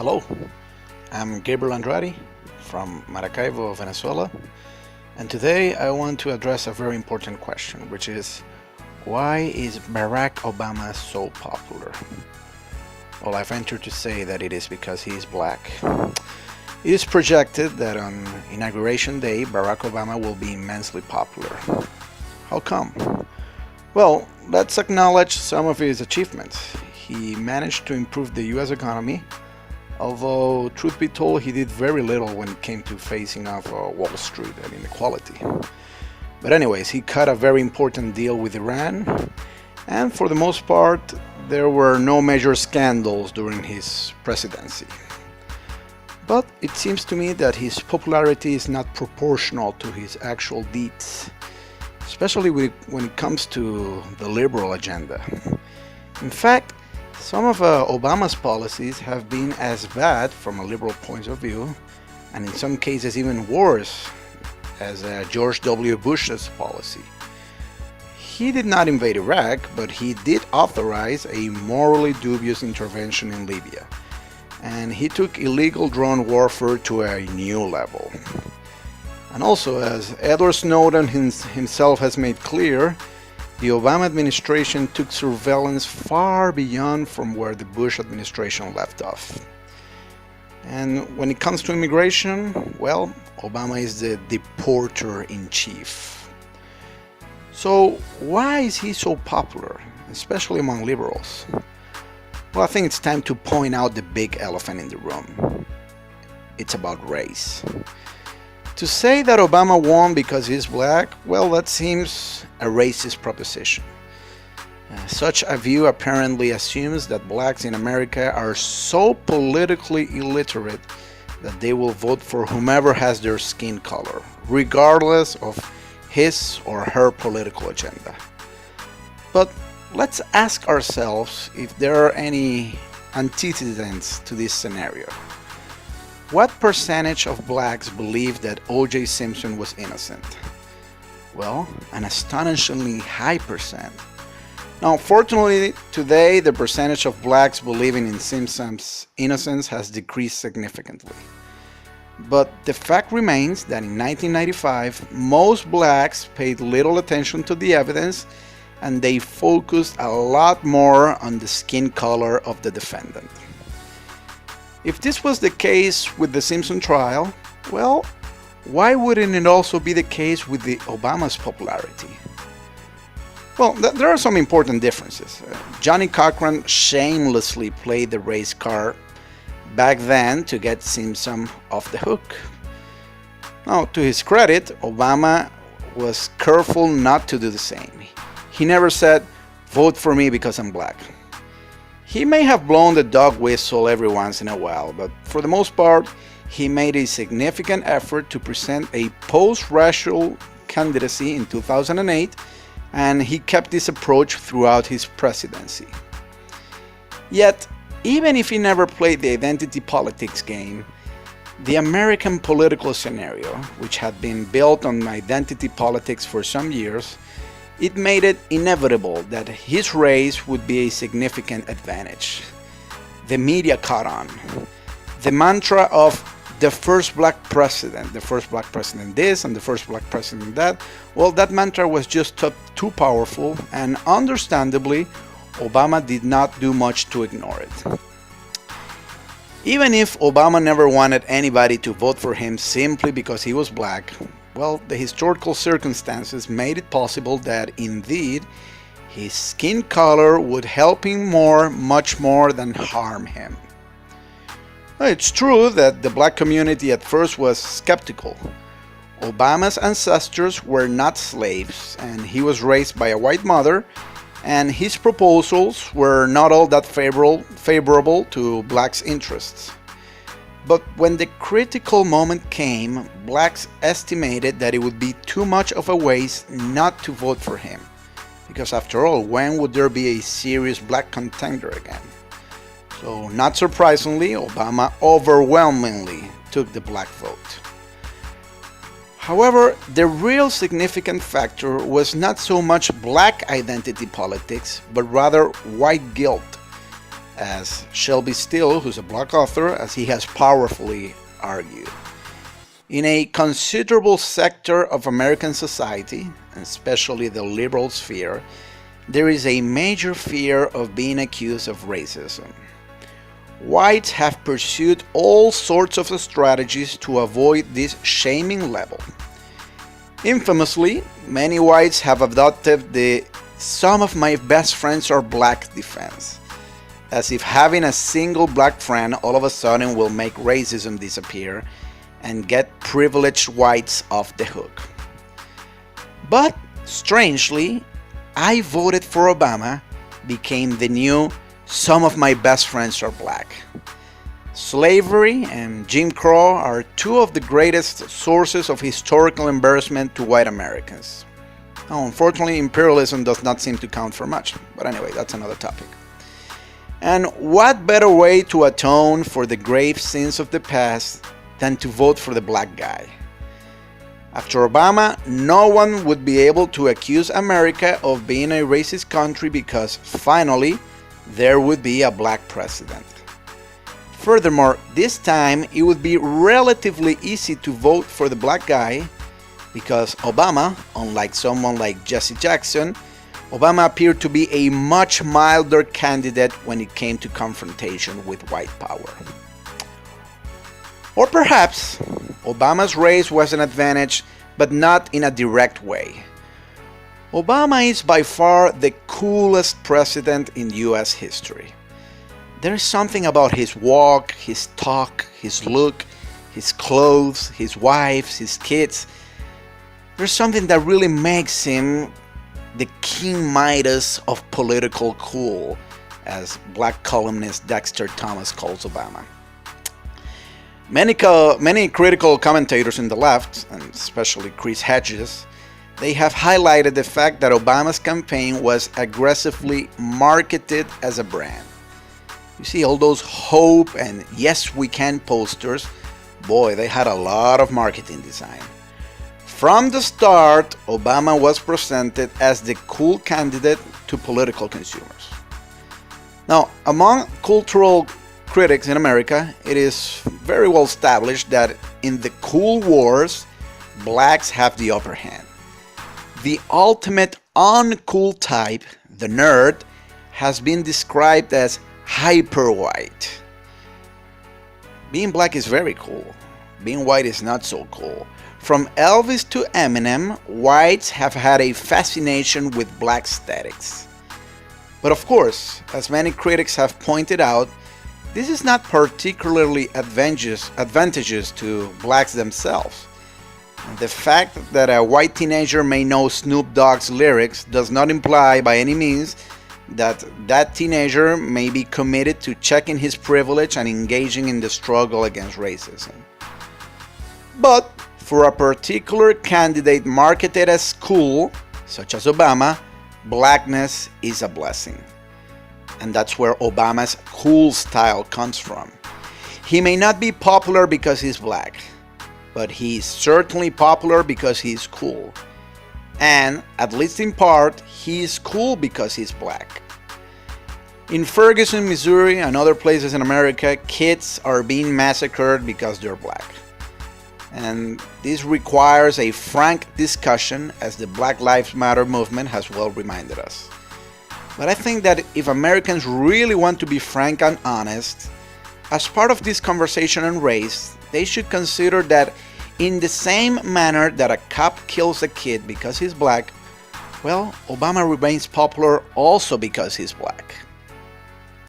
Hello, I'm Gabriel from Maracaibo, Venezuela, and today I want to address a very important question, which is why is Barack Obama so popular? Well, I venture to say that it is because he is black. It is projected that on Inauguration Day, Barack Obama will be immensely popular. How come? Well, let's acknowledge some of his achievements. He managed to improve the US economy, although, truth be told, he did very little when it came to facing off Wall Street and inequality. But anyways, he cut a very important deal with Iran, and for the most part, there were no major scandals during his presidency. But it seems to me that his popularity is not proportional to his actual deeds, especially when it comes to the liberal agenda. In fact, some of Obama's policies have been as bad from a liberal point of view, and in some cases even worse, as George W. Bush's policy. He did not invade Iraq, but he did authorize a morally dubious intervention in Libya, and he took illegal drone warfare to a new level. And also, as Edward Snowden himself has made clear, the Obama administration took surveillance far beyond from where the Bush administration left off. And when it comes to immigration, well, Obama is the deporter-in-chief. So why is he so popular, especially among liberals? Well, I think it's time to point out the big elephant in the room. It's about race. To say that Obama won because he's black, well, that seems a racist proposition. Such a view apparently assumes that blacks in America are so politically illiterate that they will vote for whomever has their skin color, regardless of his or her political agenda. But let's ask ourselves if there are any antecedents to this scenario. What percentage of blacks believe that O.J. Simpson was innocent? Well, an astonishingly high percent. Now, fortunately, today the percentage of blacks believing in Simpson's innocence has decreased significantly. But the fact remains that in 1995, most blacks paid little attention to the evidence and they focused a lot more on the skin color of the defendant. If this was the case with the Simpson trial, well, why wouldn't it also be the case with the Obama's popularity? Well, there are some important differences. Johnny Cochran shamelessly played the race card back then to get Simpson off the hook. Now, to his credit, Obama was careful not to do the same. He never said, "Vote for me because I'm black." He may have blown the dog whistle every once in a while, but for the most part, he made a significant effort to present a post-racial candidacy in 2008, and he kept this approach throughout his presidency. Yet, even if he never played the identity politics game, the American political scenario, which had been built on identity politics for some years, it made it inevitable that his race would be a significant advantage. The media caught on. The mantra of the first black president this and the first black president that, well, that mantra was just too powerful, and understandably, Obama did not do much to ignore it. Even if Obama never wanted anybody to vote for him simply because he was black, well, the historical circumstances made it possible that, indeed, his skin color would help him much more than harm him. It's true that the black community at first was skeptical. Obama's ancestors were not slaves, and he was raised by a white mother, and his proposals were not all that favorable to blacks' interests. But when the critical moment came, blacks estimated that it would be too much of a waste not to vote for him. Because after all, when would there be a serious black contender again? So, not surprisingly, Obama overwhelmingly took the black vote. However, the real significant factor was not so much black identity politics, but rather white guilt, as Shelby Steele, who's a black author, as he has powerfully argued. In a considerable sector of American society, especially the liberal sphere, there is a major fear of being accused of racism. Whites have pursued all sorts of strategies to avoid this shaming level. Infamously, many whites have adopted the "some of my best friends are black" defense, as if having a single black friend all of a sudden will make racism disappear and get privileged whites off the hook. But, strangely, "I voted for Obama" became the new "some of my best friends are black." Slavery and Jim Crow are two of the greatest sources of historical embarrassment to white Americans. Now, unfortunately, imperialism does not seem to count for much, but anyway, that's another topic. And what better way to atone for the grave sins of the past than to vote for the black guy? After Obama, no one would be able to accuse America of being a racist country because finally there would be a black president. Furthermore, this time it would be relatively easy to vote for the black guy because Obama, unlike someone like Jesse Jackson, Obama appeared to be a much milder candidate when it came to confrontation with white power. Or perhaps Obama's race was an advantage, but not in a direct way. Obama is by far the coolest president in US history. There is something about his walk, his talk, his look, his clothes, his wives, his kids. There's something that really makes him the King Midas of political cool, as black columnist Dexter Thomas calls Obama. Many critical commentators in the left, and especially Chris Hedges, they have highlighted the fact that Obama's campaign was aggressively marketed as a brand. You see all those hope and "yes we can" posters, boy, they had a lot of marketing design. From the start, Obama was presented as the cool candidate to political consumers. Now, among cultural critics in America, it is very well established that in the cool wars, blacks have the upper hand. The ultimate uncool type, the nerd, has been described as hyper white. Being black is very cool. Being white is not so cool. From Elvis to Eminem, whites have had a fascination with black aesthetics. But of course, as many critics have pointed out, this is not particularly advantageous to blacks themselves. The fact that a white teenager may know Snoop Dogg's lyrics does not imply by any means that that teenager may be committed to checking his privilege and engaging in the struggle against racism. But for a particular candidate marketed as cool, such as Obama, blackness is a blessing. And that's where Obama's cool style comes from. He may not be popular because he's black, but he's certainly popular because he's cool. And, at least in part, he's cool because he's black. In Ferguson, Missouri, and other places in America, kids are being massacred because they're black. And this requires a frank discussion, as the Black Lives Matter movement has well reminded us. But I think that if Americans really want to be frank and honest, as part of this conversation on race, they should consider that in the same manner that a cop kills a kid because he's black, well, Obama remains popular also because he's black.